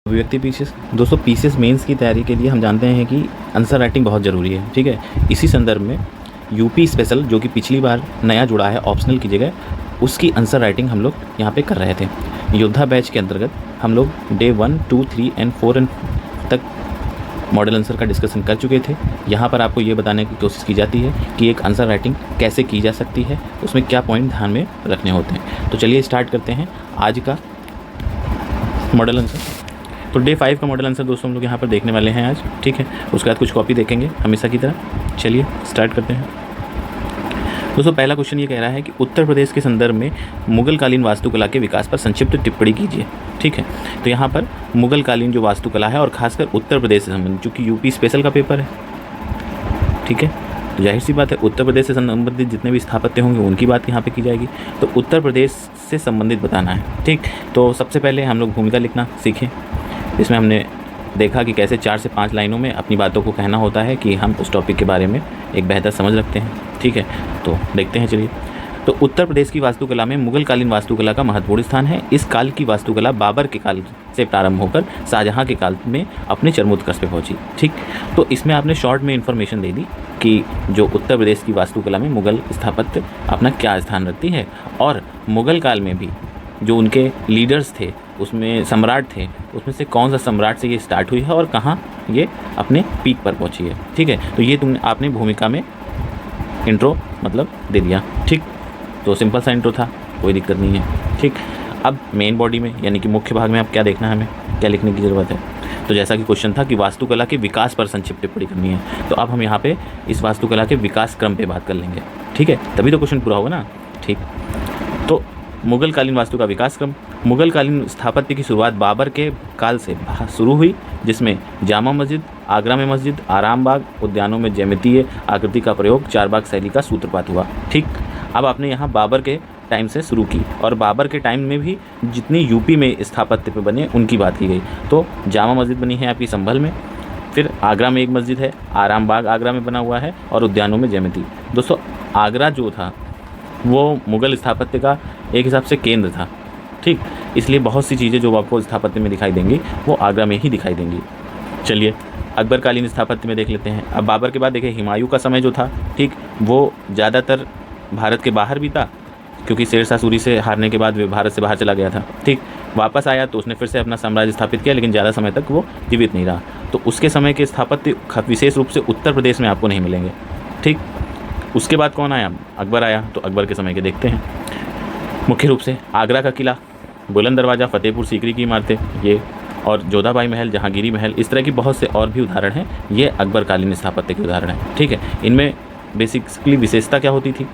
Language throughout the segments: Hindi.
अभिव्यक्ति पीसेस। दोस्तों पीसेस मेंस की तैयारी के लिए हम जानते हैं कि आंसर राइटिंग बहुत ज़रूरी है, ठीक है। इसी संदर्भ में यूपी स्पेशल जो कि पिछली बार नया जुड़ा है ऑप्शनल की जगह, उसकी आंसर राइटिंग हम लोग यहाँ पे कर रहे थे। योद्धा बैच के अंतर्गत हम लोग डे 1, 2, 3 एंड 4 तक मॉडल आंसर का डिस्कशन कर चुके थे। यहाँ पर आपको ये बताने की कोशिश की जाती है कि एक आंसर राइटिंग कैसे की जा सकती है, उसमें क्या पॉइंट ध्यान में रखने होते हैं। तो चलिए स्टार्ट करते हैं आज का मॉडल आंसर। तो डे 5 का मॉडल आंसर दोस्तों हम लोग यहाँ पर देखने वाले हैं आज, ठीक है। उसके बाद कुछ कॉपी देखेंगे हमेशा की तरह। चलिए स्टार्ट करते हैं। दोस्तों पहला क्वेश्चन ये कह रहा है कि उत्तर प्रदेश के संदर्भ में मुगल कालीन वास्तुकला के विकास पर संक्षिप्त टिप्पणी कीजिए, ठीक है। तो यहाँ पर मुगल कालीन जो वास्तुकला है और खासकर उत्तर प्रदेश से संबंधित, चूँकि यूपी स्पेशल का पेपर है, ठीक है, तो जाहिर सी बात है उत्तर प्रदेश से संबंधित जितने भी स्थापत्य होंगे उनकी बात यहाँ पे की जाएगी। तो उत्तर प्रदेश से संबंधित बताना है, ठीक। तो सबसे पहले हम लोग भूमिका लिखना सीखें। इसमें हमने देखा कि कैसे 4 से 5 लाइनों में अपनी बातों को कहना होता है कि हम उस टॉपिक के बारे में एक बेहतर समझ रखते हैं, ठीक है। तो देखते हैं चलिए। तो उत्तर प्रदेश की वास्तुकला में मुगल कालीन वास्तुकला का महत्वपूर्ण स्थान है। इस काल की वास्तुकला बाबर के काल से प्रारंभ होकर शाहजहाँ के काल में अपने चरमोत्कर्ष पे पहुंची, ठीक। तो इसमें आपने शॉर्ट में इन्फॉर्मेशन दे दी कि जो उत्तर प्रदेश की वास्तुकला में मुगल स्थापत्य अपना क्या स्थान रखती है, और मुगल काल में भी जो उनके लीडर्स थे, उसमें सम्राट थे, उसमें से कौन सा सम्राट से ये स्टार्ट हुई है और कहाँ ये अपने पीक पर पहुंची है, ठीक है। तो ये आपने भूमिका में इंट्रो मतलब दे दिया, ठीक। तो सिंपल सा इंट्रो था, कोई दिक्कत नहीं है, ठीक। अब मेन बॉडी में यानी कि मुख्य भाग में अब क्या देखना है, हमें क्या लिखने की ज़रूरत है। तो जैसा कि क्वेश्चन था कि वास्तुकला के विकास पर संक्षिप्त टिप्पणी करनी है, तो अब हम यहाँ पे इस वास्तुकला के विकास क्रम पे बात कर लेंगे, ठीक है। तभी तो क्वेश्चन पूरा होगा ना, ठीक। तो मुगल कालीन वास्तु का विकास क्रम। मुगल कालीन स्थापत्य की शुरुआत बाबर के काल से शुरू हुई, जिसमें जामा मस्जिद, आगरा में मस्जिद, आराम बाग, उद्यानों में ज्यामितीय आकृति का प्रयोग, चारबाग शैली का सूत्रपात हुआ, ठीक। अब आपने यहाँ बाबर के टाइम से शुरू की, और बाबर के टाइम में भी जितनी यूपी में स्थापत्य पे बने उनकी बात की गई। तो जामा मस्जिद बनी है आपकी संभल में, फिर आगरा में एक मस्जिद है, आराम बाग आगरा में बना हुआ है, और उद्यानों में ज्यामिति। दोस्तों आगरा जो था वो मुगल स्थापत्य का एक हिसाब से केंद्र था, ठीक। इसलिए बहुत सी चीज़ें जो आपको स्थापत्य में दिखाई देंगी वो आगरा में ही दिखाई देंगी। चलिए अकबर कालीन स्थापत्य में देख लेते हैं। अब बाबर के बाद देखिए हुमायूं का समय जो था, ठीक, वो ज़्यादातर भारत के बाहर भी था, क्योंकि शेरशाह सूरी से हारने के बाद वे भारत से बाहर चला गया था, ठीक। वापस आया तो उसने फिर से अपना साम्राज्य स्थापित किया, लेकिन ज़्यादा समय तक वो जीवित नहीं रहा। तो उसके समय के स्थापत्य विशेष रूप से उत्तर प्रदेश में आपको नहीं मिलेंगे, ठीक। उसके बाद कौन आया, अकबर आया। तो अकबर के समय के देखते हैं। मुख्य रूप से आगरा का किला, बुलंद दरवाज़ा, फतेहपुर सीकरी की इमारतें, ये, और जोधाबाई महल, जहांगीरी महल, इस तरह की बहुत से और भी उदाहरण हैं। ये अकबर कालीन स्थापत्य के उदाहरण हैं, ठीक है। इनमें बेसिकली विशेषता क्या होती थी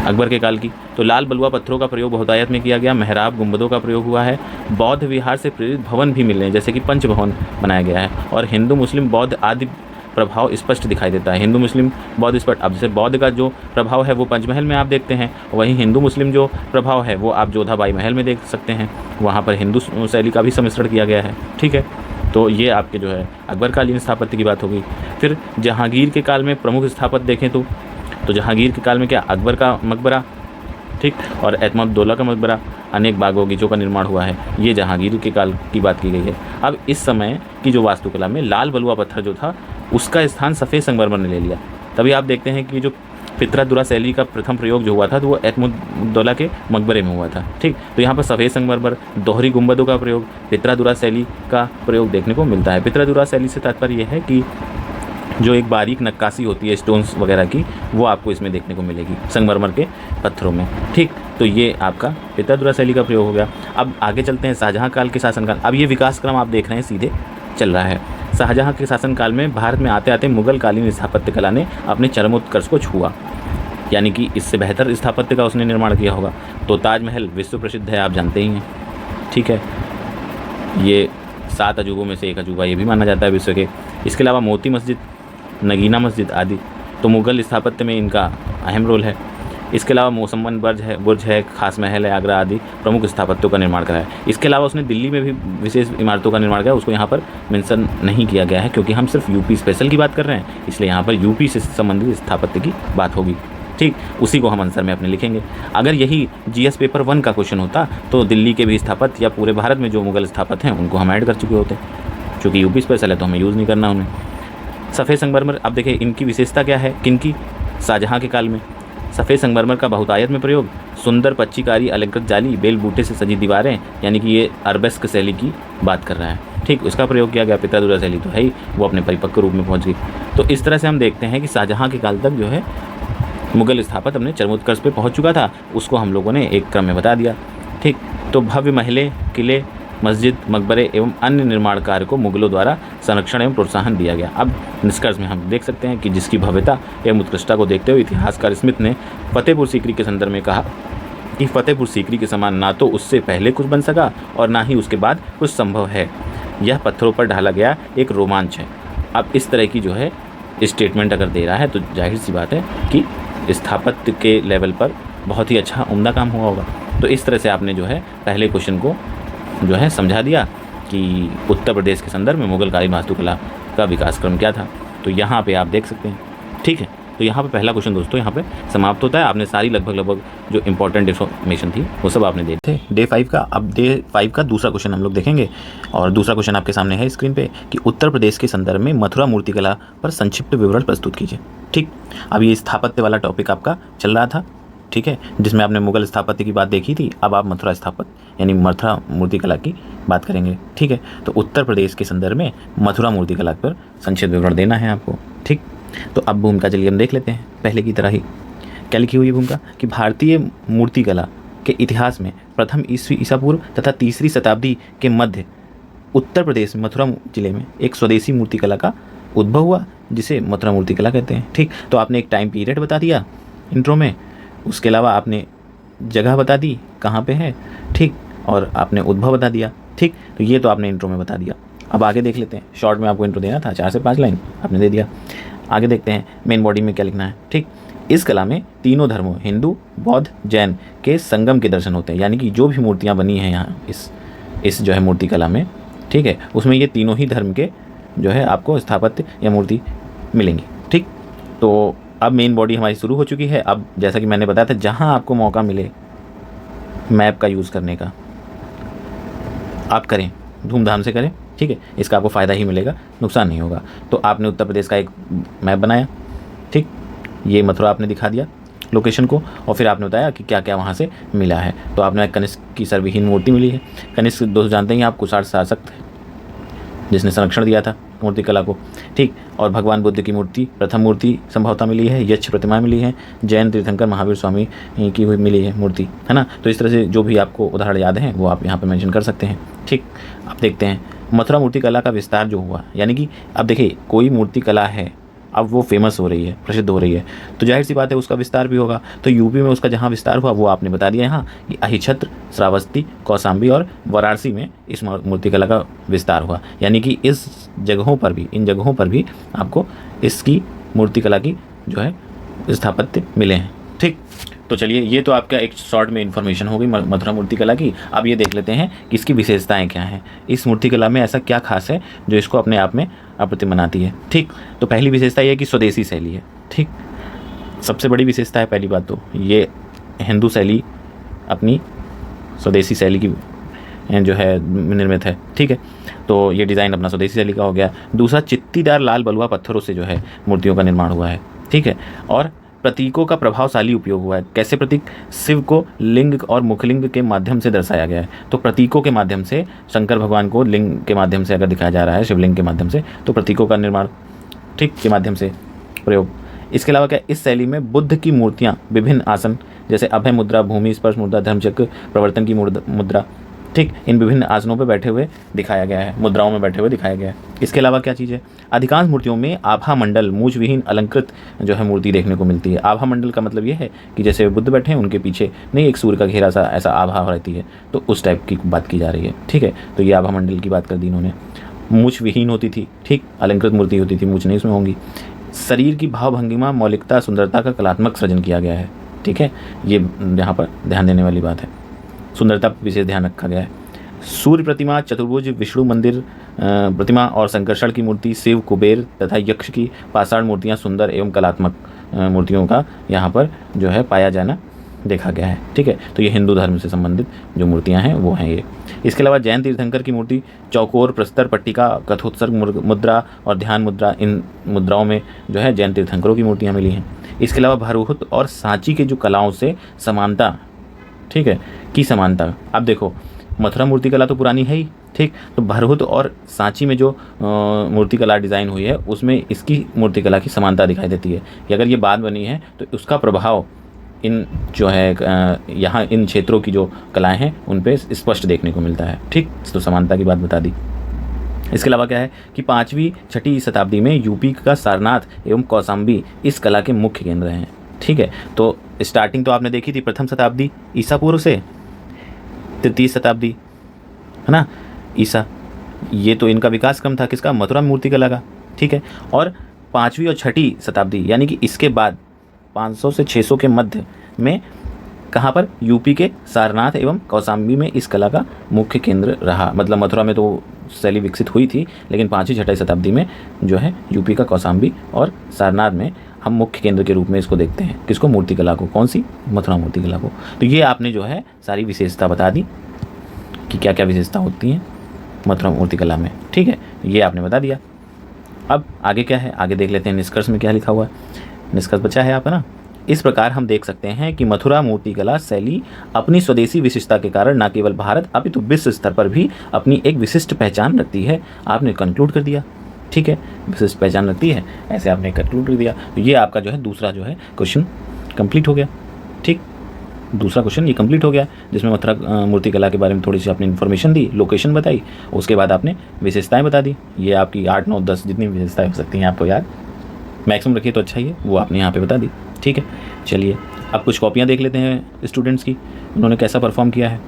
अकबर के काल की, तो लाल बलुआ पत्थरों का प्रयोग बहुतायत में किया गया, मेहराब गुंबदों का प्रयोग हुआ है, बौद्ध विहार से प्रेरित भवन भी मिले हैं, जैसे कि पंच भवन बनाया गया है, और हिंदू मुस्लिम बौद्ध आदि प्रभाव स्पष्ट दिखाई देता है। हिंदू मुस्लिम बौद्ध स्पष्ट, अब जैसे बौद्ध का जो प्रभाव है वो पंचमहल में आप देखते हैं, वहीं हिंदू मुस्लिम जो प्रभाव है वो आप जोधाबाई महल में देख सकते हैं, वहाँ पर हिंदू शैली का भी सम्मिश्रण किया गया है, ठीक है। तो ये आपके जो है अकबर कालीन स्थापत्य की बात होगी। फिर जहांगीर के काल में प्रमुख स्थापत्य देखें तो जहांगीर के काल में क्या, अकबर का मकबरा, ठीक, और एतमादुद्दौला का मकबरा, अनेक बाग बगीचों का निर्माण हुआ है, ये जहांगीर के काल की बात की गई है। अब इस समय की जो वास्तुकला में लाल बलुआ पत्थर जो था उसका स्थान सफ़ेद संगमरमर ने ले लिया। तभी आप देखते हैं कि जो पितरादुरा शैली का प्रथम प्रयोग जो हुआ था तो वो एतमुद्दौला के मकबरे में हुआ था, ठीक। तो यहाँ पर सफ़ेद संगमरमर, दोहरी गुंबदों का प्रयोग, पितरादुरा शैली का प्रयोग देखने को मिलता है। पितरादुरा शैली से तात्पर्य यह है कि जो एक बारीक नक्काशी होती है स्टोन्स वगैरह की, वो आपको इसमें देखने को मिलेगी संगमरमर के पत्थरों में, ठीक। तो ये आपका पितरादुरा शैली का प्रयोग हो गया। अब आगे चलते हैं शाहजहाँ काल के शासनकाल। अब ये विकास क्रम आप देख रहे हैं सीधे चल रहा है। शाहजहाँ के शासनकाल में भारत में आते आते मुगल कालीन स्थापत्य कला ने अपने चरमोत्कर्ष को छुआ, यानी कि इससे बेहतर स्थापत्य का उसने निर्माण किया होगा। तो ताजमहल विश्व प्रसिद्ध है, आप जानते ही हैं, ठीक है। ये 7 अजूबों में से एक अजूबा ये भी माना जाता है विश्व के। इसके अलावा मोती मस्जिद, नगीना मस्जिद आदि तो मुगल स्थापत्य में इनका अहम रोल है। इसके अलावा मौसमबन बुर्ज है, खास महल है, आगरा आदि प्रमुख स्थापत्यों का निर्माण करा है। इसके अलावा उसने दिल्ली में भी विशेष इमारतों का निर्माण किया, उसको यहाँ पर मेंशन नहीं किया गया है, क्योंकि हम सिर्फ यूपी स्पेशल की बात कर रहे हैं, इसलिए यहाँ पर यूपी से संबंधित स्थापत्य की बात होगी, ठीक, उसी को हम आंसर में अपने लिखेंगे। अगर यही जीएस पेपर 1 का क्वेश्चन होता तो दिल्ली के भी स्थापत्य या पूरे भारत में जो मुगल स्थापत्य हैं उनको हम ऐड कर चुके होते, क्योंकि यूपी स्पेशल है तो हमें यूज़ नहीं करना उन्हें। सफ़ेद संगमरमर, अब देखिए इनकी विशेषता क्या है, किनकी, शाहजहाँ के काल में सफ़ेद संगमरमर का बहुतायत में प्रयोग, सुंदर पच्चीकारी अलंकृत जाली, बेल बूटे से सजी दीवारें, यानी कि ये अरबेस्क शैली की बात कर रहा है। ठीक, उसका प्रयोग किया गया। पित्रादुरा शैली तो है ही, वो अपने परिपक्व रूप में पहुंच गई। तो इस तरह से हम देखते हैं कि शाहजहाँ के काल तक जो है मुगल स्थापत्य अपने चरमोत्कर्ष पे पहुंच चुका था, उसको हम लोगों ने एक क्रम में बता दिया। ठीक, तो भव्य महलें, किले, मस्जिद, मकबरे एवं अन्य निर्माण कार्य को मुगलों द्वारा संरक्षण एवं प्रोत्साहन दिया गया। अब निष्कर्ष में हम देख सकते हैं कि जिसकी भव्यता एवं उत्कृष्टता को देखते हुए इतिहासकार स्मिथ ने फतेहपुर सीकरी के संदर्भ में कहा कि फतेहपुर सीकरी के समान ना तो उससे पहले कुछ बन सका और ना ही उसके बाद कुछ संभव है। यह पत्थरों पर ढाला गया एक रोमांच है। अब इस तरह की जो है स्टेटमेंट अगर दे रहा है तो जाहिर सी बात है कि स्थापत्य के लेवल पर बहुत ही अच्छा उम्दा काम हुआ होगा। तो इस तरह से आपने जो है पहले क्वेश्चन को जो है समझा दिया कि उत्तर प्रदेश के संदर्भ में मुगलकालीन वास्तुकला का विकास क्रम क्या था। तो यहाँ पे आप देख सकते हैं। ठीक है, तो यहाँ पे पहला क्वेश्चन दोस्तों यहाँ पे समाप्त होता है। आपने सारी लगभग जो इंपॉर्टेंट इन्फॉर्मेशन थी वो सब आपने देखे थे डे 5 का। अब डे 5 का दूसरा क्वेश्चन हम लोग देखेंगे और दूसरा क्वेश्चन आपके सामने है स्क्रीन पे कि उत्तर प्रदेश के संदर्भ में मथुरा मूर्तिकला पर संक्षिप्त विवरण प्रस्तुत कीजिए। ठीक, अब ये स्थापत्य वाला टॉपिक आपका चल रहा था, ठीक है, जिसमें आपने मुगल स्थापत्य की बात देखी थी। अब आप मथुरा स्थापत्य यानी मथुरा मूर्तिकला की बात करेंगे। ठीक है, तो उत्तर प्रदेश के संदर्भ में मथुरा मूर्तिकला पर संक्षिप्त विवरण देना है आपको। ठीक, तो अब भूमिका चलिए हम देख लेते हैं पहले की तरह ही। क्या लिखी हुई है भूमिका कि भारतीय मूर्तिकला के इतिहास में प्रथम ईसा पूर्व तथा तीसरी शताब्दी के मध्य उत्तर प्रदेश मथुरा जिले में एक स्वदेशी मूर्तिकला का उद्भव हुआ, जिसे मथुरा मूर्तिकला कहते हैं। ठीक, तो आपने एक टाइम पीरियड बता दिया इंट्रो में, उसके अलावा आपने जगह बता दी कहाँ पे है, ठीक, और आपने उद्भव बता दिया। ठीक, तो ये तो आपने इंट्रो में बता दिया। अब आगे देख लेते हैं। शॉर्ट में आपको इंट्रो देना था, 4 से 5 लाइन आपने दे दिया। आगे देखते हैं मेन बॉडी में क्या लिखना है। ठीक, इस कला में तीनों धर्मों हिंदू, बौद्ध, जैन के संगम के दर्शन होते हैं, यानी कि जो भी मूर्तियाँ बनी हैं यहाँ इस जो है मूर्ति कला में, ठीक है, उसमें ये तीनों ही धर्म के जो है आपको स्थापत्य या मूर्ति मिलेंगी। ठीक, तो अब मेन बॉडी हमारी शुरू हो चुकी है। अब जैसा कि मैंने बताया था, जहाँ आपको मौका मिले मैप का यूज़ करने का आप करें, धूमधाम से करें। ठीक है, इसका आपको फ़ायदा ही मिलेगा, नुकसान नहीं होगा। तो आपने उत्तर प्रदेश का एक मैप बनाया, ठीक, ये मथुरा आपने दिखा दिया लोकेशन को, और फिर आपने बताया कि क्या क्या वहाँ से मिला है। तो आपने कनिष्क की सर्वहीन मूर्ति मिली है। कनिष्क दोस्त जानते हैं आप कुषाण शासक थे जिसने संरक्षण दिया था मूर्तिकला को। ठीक, और भगवान बुद्ध की मूर्ति प्रथम मूर्ति संभवतः मिली है, यक्ष प्रतिमा मिली है, जैन तीर्थंकर महावीर स्वामी की हुई मिली है मूर्ति, है ना। तो इस तरह से जो भी आपको उदाहरण याद हैं वो आप यहाँ पे मेंशन कर सकते हैं। ठीक, अब देखते हैं मथुरा मूर्तिकला का विस्तार जो हुआ, यानी कि अब देखिए कोई मूर्तिकला है, अब वो फेमस हो रही है, प्रसिद्ध हो रही है, तो जाहिर सी बात है उसका विस्तार भी होगा। तो यूपी में उसका जहाँ विस्तार हुआ वो आपने बता दिया यहाँ कि अहिछत्र, श्रावस्ती, कौशाम्बी और वाराणसी में इस मूर्तिकला का विस्तार हुआ, यानी कि इन जगहों पर भी आपको इसकी मूर्तिकला की जो है स्थापत्य मिले हैं। ठीक, तो चलिए ये तो आपका एक शॉर्ट में इन्फॉर्मेशन हो गई मथुरा मूर्तिकला की। अब ये देख लेते हैं कि इसकी विशेषताएं क्या हैं, इस मूर्तिकला में ऐसा क्या खास है जो इसको अपने आप में अप्रतिम बनाती है। ठीक, तो पहली विशेषता ये है कि स्वदेशी शैली है। ठीक, सबसे बड़ी विशेषता है पहली बात तो ये हिंदू शैली अपनी स्वदेशी शैली की जो है निर्मित है। ठीक है, तो ये डिज़ाइन अपना स्वदेशी शैली का हो गया। दूसरा, चित्तीदार लाल बलुआ पत्थरों से जो है मूर्तियों का निर्माण हुआ है। ठीक है, और प्रतीकों का प्रभावशाली उपयोग हुआ है। कैसे प्रतीक? शिव को लिंग और मुखलिंग के माध्यम से दर्शाया गया है। तो प्रतीकों के माध्यम से शंकर भगवान को लिंग के माध्यम से अगर दिखाया जा रहा है, शिवलिंग के माध्यम से, तो प्रतीकों का निर्माण ठीक के माध्यम से प्रयोग। इसके अलावा क्या, इस शैली में बुद्ध की मूर्तियाँ विभिन्न आसन जैसे अभय मुद्रा, भूमि स्पर्श मुद्रा, धर्मचक्र प्रवर्तन की मुद्रा, ठीक, इन विभिन्न आसनों पर बैठे हुए दिखाया गया है, मुद्राओं में बैठे हुए दिखाया गया है। इसके अलावा क्या चीज़ है, अधिकांश मूर्तियों में आभा मंडल मूछ विहीन अलंकृत जो है मूर्ति देखने को मिलती है। आभा मंडल का मतलब ये है कि जैसे बुद्ध बैठे हैं उनके पीछे नहीं एक सूर्य का घेरा सा ऐसा आभा रहती है, तो उस टाइप की बात की जा रही है। ठीक है, तो ये आभा मंडल की बात कर दी इन्होंने। मूछ विहीन होती थी, ठीक, अलंकृत मूर्ति होती थी, मूछ नहीं उसमें होंगी। शरीर की भावभंगिमा, मौलिकता, सुंदरता का कलात्मक सृजन किया गया है। ठीक है, ये यहाँ पर ध्यान देने वाली बात है, सुंदरता पर विशेष ध्यान रखा गया है। सूर्य प्रतिमा, चतुर्भुज, विष्णु मंदिर प्रतिमा और संकर्षण की मूर्ति, शिव, कुबेर तथा यक्ष की पाषाण मूर्तियाँ सुंदर एवं कलात्मक मूर्तियों का यहाँ पर जो है पाया जाना देखा गया है। ठीक है, तो ये हिंदू धर्म से संबंधित जो मूर्तियाँ हैं वो हैं ये। इसके अलावा जैन तीर्थंकर की मूर्ति चौकोर, प्रस्तर, पट्टिका, कथोत्सर्ग मुद्रा और ध्यान मुद्रा, इन मुद्राओं में जो है जैन तीर्थंकरों की मूर्तियाँ मिली हैं। इसके अलावा भरहुत और सांची के जो कलाओं से समानता, ठीक है, की समानता। अब देखो मथुरा मूर्तिकला तो पुरानी है ही, ठीक, तो भरहुत और सांची में जो मूर्तिकला डिज़ाइन हुई है उसमें इसकी मूर्तिकला की समानता दिखाई देती है कि अगर ये बाद बनी है तो उसका प्रभाव इन जो है यहाँ इन क्षेत्रों की जो कलाएं हैं उन पे स्पष्ट देखने को मिलता है। ठीक, तो समानता की बात बता दी। इसके अलावा क्या है कि 5वीं 6वीं शताब्दी में यूपी का सारनाथ एवं कौशाम्बी इस कला के मुख्य केंद्र हैं। ठीक है, तो स्टार्टिंग तो आपने देखी थी प्रथम शताब्दी ईसा पूर्व से, 3री शताब्दी है ना ईसा, ये तो इनका विकास क्रम था किसका, मथुरा मूर्तिकला का। ठीक है, और 5वीं और 6ठी शताब्दी यानी कि इसके बाद 500 से 600 के मध्य में कहाँ पर, यूपी के सारनाथ एवं कौशाम्बी में इस कला का मुख्य केंद्र रहा। मतलब मथुरा में तो शैली विकसित हुई थी, लेकिन 5वीं 6ठी शताब्दी में जो है यूपी का कौशाम्बी और सारनाथ में हम मुख्य केंद्र के रूप में इसको देखते हैं। किसको, मूर्तिकला को, कौन सी, मथुरा मूर्तिकला को। तो ये आपने जो है सारी विशेषता बता दी कि क्या क्या विशेषता होती हैं मथुरा मूर्तिकला में। ठीक है, ये आपने बता दिया। अब आगे क्या है, आगे देख लेते हैं निष्कर्ष में क्या लिखा हुआ है। निष्कर्ष बचा है आपका ना। इस प्रकार हम देख सकते हैं कि मथुरा मूर्तिकला शैली अपनी स्वदेशी विशिष्टता के कारण न केवल भारत अपितु विश्व स्तर पर भी अपनी एक विशिष्ट पहचान रखती है। आपने कंक्लूड कर दिया। ठीक है, विशिष्ट पहचान रखती है, ऐसे आपने कंक्लूड कर दिया। तो ये आपका जो है दूसरा जो है क्वेश्चन कंप्लीट हो गया। ठीक, दूसरा क्वेश्चन ये कंप्लीट हो गया, जिसमें मथुरा मूर्तिकला के बारे में थोड़ी सी आपने इन्फॉर्मेशन दी, लोकेशन बताई, उसके बाद आपने विशेषताएं बता दी। ये आपकी 8 9 10 जितनी विशेषताएं हो सकती हैं आपको याद, मैक्सिमम रखिए तो अच्छा ही है, वो आपने यहाँ पे बता दी। ठीक है, चलिए अब कुछ कॉपियाँ देख लेते हैं स्टूडेंट्स की, उन्होंने कैसा परफॉर्म किया है।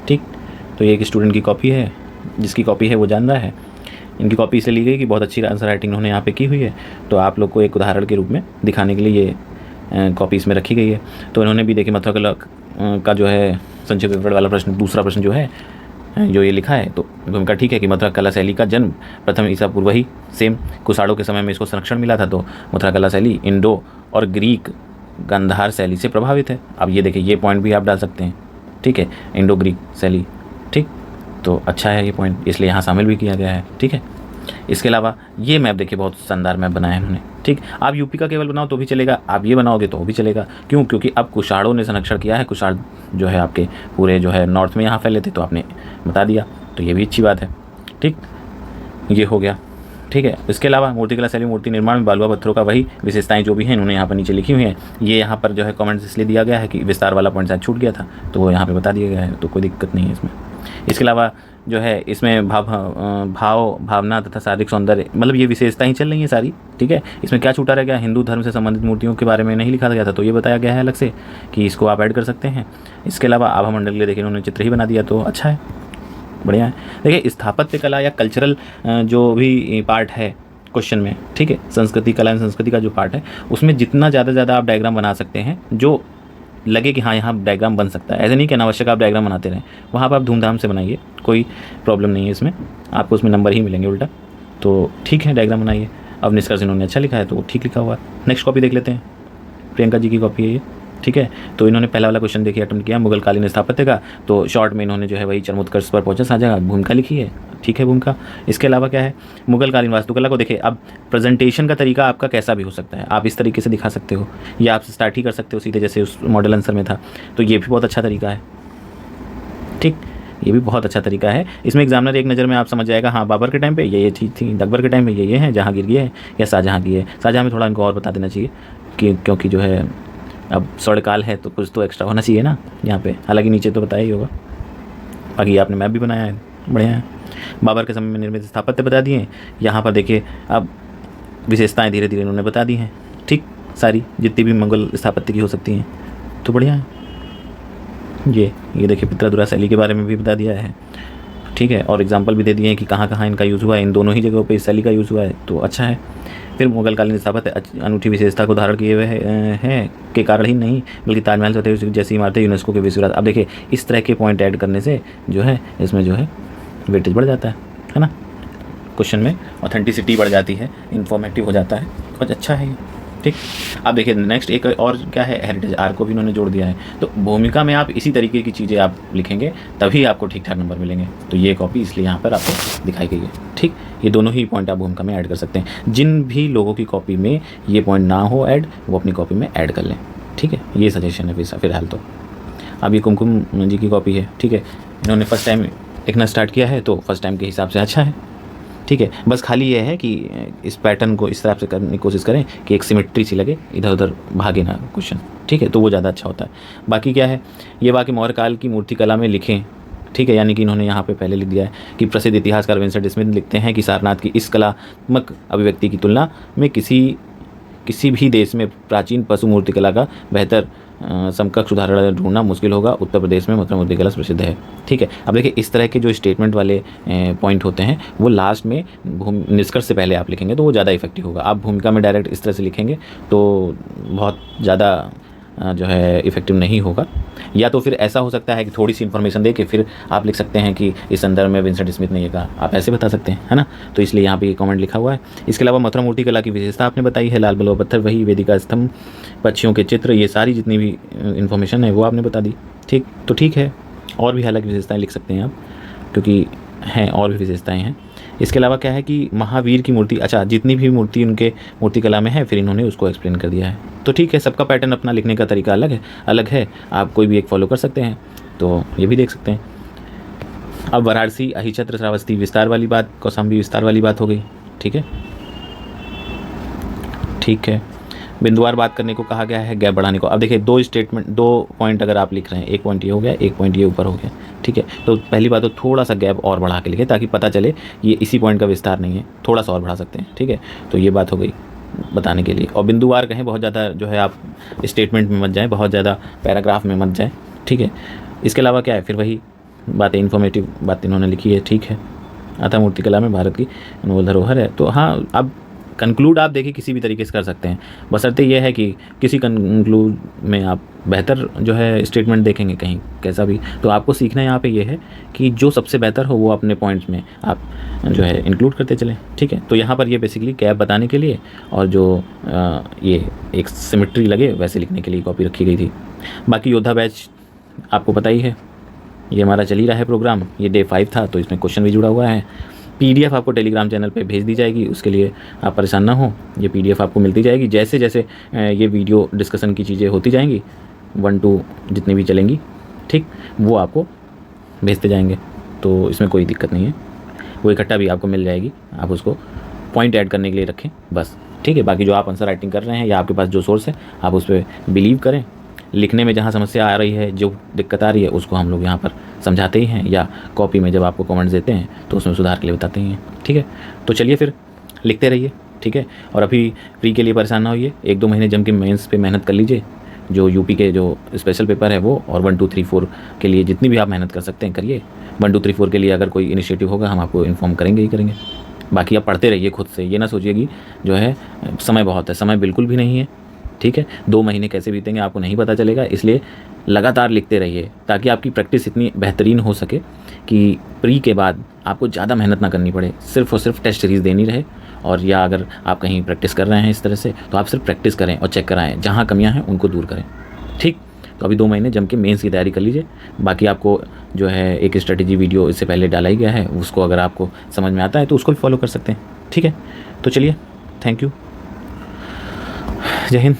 ठीक, तो ये एक स्टूडेंट की कॉपी है, जिसकी कॉपी है वो जान रहा है। इनकी कॉपी इसलिए ली गई कि बहुत अच्छी आंसर राइटिंग उन्होंने यहाँ पे की हुई है, तो आप लोग को एक उदाहरण के रूप में दिखाने के लिए ये कॉपी इसमें रखी गई है। तो इन्होंने भी देखिए मथुरा कला का जो है संक्षिप्त विवरण वाला प्रश्न, दूसरा प्रश्न जो है जो ये लिखा है, तो उनका ठीक है कि मथुरा कला शैली का जन्म प्रथम ईसा पूर्व ही सेम कुषाणों के समय में इसको संरक्षण मिला था। तो मथुरा कला शैली इंडो और ग्रीक गांधार शैली से प्रभावित है। अब ये देखिए ये पॉइंट भी आप डाल सकते हैं। ठीक है, इंडो ग्रीक शैली। ठीक, तो अच्छा है ये पॉइंट, इसलिए यहाँ शामिल भी किया गया है। ठीक है, इसके अलावा ये मैप देखिए बहुत शानदार मैप बनाया है इन्होंने। ठीक, आप यूपी का केवल बनाओ तो भी चलेगा, आप ये बनाओगे तो भी चलेगा। क्यों, क्योंकि अब कुषाणों ने संरक्षण किया है। कुषाण जो है आपके पूरे जो है नॉर्थ में यहाँ फैले थे, तो आपने बता दिया, तो ये भी अच्छी बात है। ठीक, ये हो गया। ठीक है, इसके अलावा मूर्तिकला शैली मूर्ति निर्माण में बालुआ पत्थरों का वही विशेषताएं जो भी हैं इन्होंने यहाँ पर नीचे लिखी हुई हैं। ये यहाँ पर जो है कमेंट्स इसलिए दिया गया है कि विस्तार वाला पॉइंट शायद छूट गया था, तो वो यहाँ पे बता दिया गया है, तो कोई दिक्कत नहीं है इसमें। इसके अलावा जो है इसमें भावना तथा शारीरिक सौंदर्य, मतलब ये विशेषता ही चल रही है सारी। ठीक है, इसमें क्या छूटा रह गया, हिंदू धर्म से संबंधित मूर्तियों के बारे में नहीं लिखा गया था, तो ये बताया गया है अलग से कि इसको आप ऐड कर सकते हैं। इसके अलावा आभा मंडल के लिए देखिए उन्होंने चित्र ही बना दिया, तो अच्छा है, बढ़िया है। देखिए स्थापत्य कला या कल्चरल जो भी पार्ट है क्वेश्चन में, ठीक है, संस्कृति कला एवं संस्कृति का जो पार्ट है उसमें जितना ज़्यादा आप डायग्राम बना सकते हैं जो लगे कि हाँ यहाँ डायग्राम बन सकता है, ऐसे नहीं कि अनावश्यक आप डायग्राम बनाते रहें, वहाँ पर आप धूमधाम से बनाइए, कोई प्रॉब्लम नहीं है इसमें, आपको उसमें नंबर ही मिलेंगे उल्टा। तो ठीक है, डायग्राम बनाइए। अब निष्कर्ष इन्होंने अच्छा लिखा है तो ठीक लिखा हुआ है। नेक्स्ट कॉपी देख लेते हैं, प्रियंका जी की कॉपी है ये। ठीक है, तो इन्होंने पहला वाला क्वेश्चन देखिए अटेम्प्ट किया मुगलकालीन स्थापत्य का, तो शॉर्ट में इन्होंने जो है वही चरमोत्कर्ष पर पहुंचा साझा भूमिका लिखी है। ठीक है, भूमिका। इसके अलावा क्या है, मुगलकालीन वास्तुकला को देखिए। अब प्रेजेंटेशन का तरीका आपका कैसा भी हो सकता है, आप इस तरीके से दिखा सकते हो या आप स्टार्ट ही कर सकते हो सीधे जैसे उस मॉडल आंसर में था, तो ये भी बहुत अच्छा तरीका है। ठीक, ये भी बहुत अच्छा तरीका है। इसमें एग्जामिनर एक नज़र में आप समझ जाएगा, हाँ बाबर के टाइम पे ये चीज़ थी, अकबर के टाइम पे ये है, जहांगीर ये है या शाहजहाँ की है। शाहजहाँ में थोड़ा इनको और बता देना चाहिए कि क्योंकि जो है अब स्वर्णकाल है तो कुछ तो एक्स्ट्रा होना चाहिए ना यहाँ पे, हालांकि नीचे तो बताया ही होगा। बाकी आपने मैप भी बनाया है, बढ़िया है। बाबर के समय में निर्मित स्थापत्य बता दिए। यहाँ पर देखिए अब विशेषताएं धीरे धीरे इन्होंने बता दी हैं। ठीक, सारी जितनी भी मंगल स्थापत्य की हो सकती हैं, तो बढ़िया है। ये देखिए पित्रादुरा शैली के बारे में भी बता दिया है। ठीक है, और एग्जाम्पल भी दे दिए हैं कि कहाँ कहाँ इनका यूज़ हुआ है, इन दोनों ही जगहों पे इस शैली का यूज़ हुआ है, तो अच्छा है। फिर मुगलकालीन स्थापत्य अनूठी विशेषता को धारण किए हुए हैं के कारण ही नहीं बल्कि ताजमहल फतेह जैसी इमारतें यूनेस्को के विश्व विरासत। अब देखिए इस तरह के पॉइंट ऐड करने से जो है इसमें जो है वेटेज बढ़ जाता है ना, क्वेश्चन में ऑथेंटिसिटी बढ़ जाती है, इन्फॉर्मेटिव हो जाता है, बहुत अच्छा है ये। ठीक। अब देखिए नेक्स्ट एक और क्या है, हेरिटेज आर को भी इन्होंने जोड़ दिया है। तो भूमिका में आप इसी तरीके की चीज़ें आप लिखेंगे तभी आपको ठीक ठाक नंबर मिलेंगे। तो ये कॉपी इसलिए यहाँ पर आपको दिखाई गई है। ठीक, ये दोनों ही पॉइंट आप भूमिका में ऐड कर सकते हैं। जिन भी लोगों की कॉपी में ये पॉइंट ना हो ऐड, वो अपनी कॉपी में ऐड कर लें। ठीक है, ये सजेशन है फिलहाल तो। अब ये कुमकुम जी की कॉपी है। ठीक है, इन्होंने फर्स्ट टाइम लिखना स्टार्ट किया है तो फर्स्ट टाइम के हिसाब से अच्छा है। ठीक है, बस खाली ये है कि इस पैटर्न को इस तरह से करने की कोशिश करें कि एक सिमेट्री सी लगे, इधर उधर भागे ना क्वेश्चन। ठीक है, तो वो ज़्यादा अच्छा होता है। बाकी क्या है, ये बाकी मौर्य काल की मूर्ति कला में लिखें। ठीक है, यानी कि इन्होंने यहाँ पे पहले लिख दिया है कि प्रसिद्ध इतिहासकार विंसेंट स्मिथ लिखते हैं कि सारनाथ की इस कलात्मक अभिव्यक्ति की तुलना में किसी भी देश में प्राचीन पशु मूर्ति कला का बेहतर समकक्ष उदाहरण ढूंढना मुश्किल होगा। उत्तर प्रदेश में मथुरा मूर्ति कला प्रसिद्ध है। ठीक है, अब देखिए इस तरह के जो स्टेटमेंट वाले पॉइंट होते हैं वो लास्ट में निष्कर्ष से पहले आप लिखेंगे तो वो ज़्यादा इफेक्टिव होगा। आप भूमिका में डायरेक्ट इस तरह से लिखेंगे तो बहुत ज़्यादा जो है इफेक्टिव नहीं होगा। या तो फिर ऐसा हो सकता है कि थोड़ी सी इन्फॉर्मेशन दे के फिर आप लिख सकते हैं कि इस संदर्भ में विंसेंट स्मिथ ने ये कहा, आप ऐसे बता सकते हैं, है ना। तो इसलिए यहाँ पे ये कमेंट लिखा हुआ है। इसके अलावा मथुरा मूर्ति कला की विशेषता आपने बताई है, लाल बलुआ पत्थर, वही वेदिका स्तंभ, पक्षियों के चित्र, ये सारी जितनी भी इन्फॉर्मेशन है वो आपने बता दी। ठीक, तो ठीक है, और भी हालांकि विशेषताएँ लिख सकते हैं आप, क्योंकि हैं और भी विशेषताएँ हैं। इसके अलावा क्या है कि महावीर की मूर्ति, अच्छा जितनी भी मूर्ति उनके मूर्ति कला में है फिर इन्होंने उसको एक्सप्लेन कर दिया है। तो ठीक है, सबका पैटर्न अपना लिखने का तरीका अलग है, आप कोई भी एक फॉलो कर सकते हैं, तो ये भी देख सकते हैं। अब वाराणसी, अहिछत्र, श्रावस्ती विस्तार वाली बात, कौशाम्बी विस्तार वाली बात हो गई। ठीक है, ठीक है। बिंदुवार बात करने को कहा गया है, गैप बढ़ाने को। अब देखिए दो पॉइंट अगर आप लिख रहे हैं, एक पॉइंट ये हो गया, एक पॉइंट ये ऊपर हो गया। ठीक है, तो पहली बात तो थोड़ा सा गैप और बढ़ा के लिखें ताकि पता चले ये इसी पॉइंट का विस्तार नहीं है, थोड़ा सा और बढ़ा सकते हैं। ठीक है, तो ये बात हो गई बताने के लिए। और बिंदुवार कहें, बहुत ज़्यादा जो है आप स्टेटमेंट में मत जाएँ, बहुत ज़्यादा पैराग्राफ में मत जाएँ। ठीक है, इसके अलावा क्या है, फिर वही बातें, इन्फॉर्मेटिव बात इन्होंने लिखी है। ठीक है, अतः मूर्ति कला में भारत की अनमोल धरोहर है। तो हाँ, अब कंक्लूड आप देखिए किसी भी तरीके से कर सकते हैं, बशर्ते ये है कि किसी कंक्लूड में आप बेहतर जो है स्टेटमेंट देखेंगे कहीं कैसा भी। तो आपको सीखना यहाँ पे ये है कि जो सबसे बेहतर हो वो अपने पॉइंट्स में आप जो है इंक्लूड करते चलें। ठीक है, तो यहाँ पर ये बेसिकली गैप बताने के लिए और जो ये एक सिमेट्री लगे वैसे लिखने के लिए कॉपी रखी गई थी। बाकी योद्धा बैच आपको पता ही है, ये हमारा चल ही रहा है प्रोग्राम। ये डे 5 था तो इसमें क्वेश्चन भी जुड़ा हुआ है। PDF आपको टेलीग्राम चैनल पे भेज दी जाएगी, उसके लिए आप परेशान ना हो, ये PDF आपको मिलती जाएगी। जैसे जैसे ये वीडियो डिस्कशन की चीज़ें होती जाएंगी, 1-2 जितनी भी चलेंगी, ठीक, वो आपको भेजते जाएंगे, तो इसमें कोई दिक्कत नहीं है। वो इकट्ठा भी आपको मिल जाएगी, आप उसको पॉइंट ऐड करने के लिए रखें बस। ठीक है, बाकी जो आप आंसर राइटिंग कर रहे हैं या आपके पास जो सोर्स है आप उस पर बिलीव करें। लिखने में जहाँ समस्या आ रही है, जो दिक्कत आ रही है, उसको हम लोग यहाँ पर समझाते ही हैं, या कॉपी में जब आपको कमेंट्स देते हैं तो उसमें सुधार के लिए बताते ही हैं। ठीक है, तो चलिए फिर लिखते रहिए। ठीक है, और अभी प्री के लिए परेशान ना होइए, 1-2 महीने जम के मेंस पे मेहनत कर लीजिए। जो यूपी के जो स्पेशल पेपर है वो, और 1, 2, 3, 4 के लिए जितनी भी आप मेहनत कर सकते हैं करिए। 1, 2, 3, 4 के लिए अगर कोई इनिशिएटिव होगा हम आपको इन्फॉर्म करेंगे ही करेंगे। बाकी आप पढ़ते रहिए खुद से, ये ना सोचिए कि जो है समय बहुत है, समय बिल्कुल भी नहीं है। ठीक है, 2 महीने कैसे बीतेंगे आपको नहीं पता चलेगा, इसलिए लगातार लिखते रहिए ताकि आपकी प्रैक्टिस इतनी बेहतरीन हो सके कि प्री के बाद आपको ज़्यादा मेहनत ना करनी पड़े, सिर्फ और सिर्फ टेस्ट सीरीज़ देनी रहे। और या अगर आप कहीं प्रैक्टिस कर रहे हैं इस तरह से तो आप सिर्फ प्रैक्टिस करें और चेक कराएं, जहाँ कमियाँ हैं उनको दूर करें। ठीक, तो अभी 2 महीने जम के मेंस की तैयारी कर लीजिए। बाकी आपको जो है एक स्ट्रेटेजी वीडियो इससे पहले डाला ही गया है, उसको अगर आपको समझ में आता है तो उसको भी फॉलो कर सकते हैं। ठीक है, तो चलिए, थैंक यू, जय हिंद।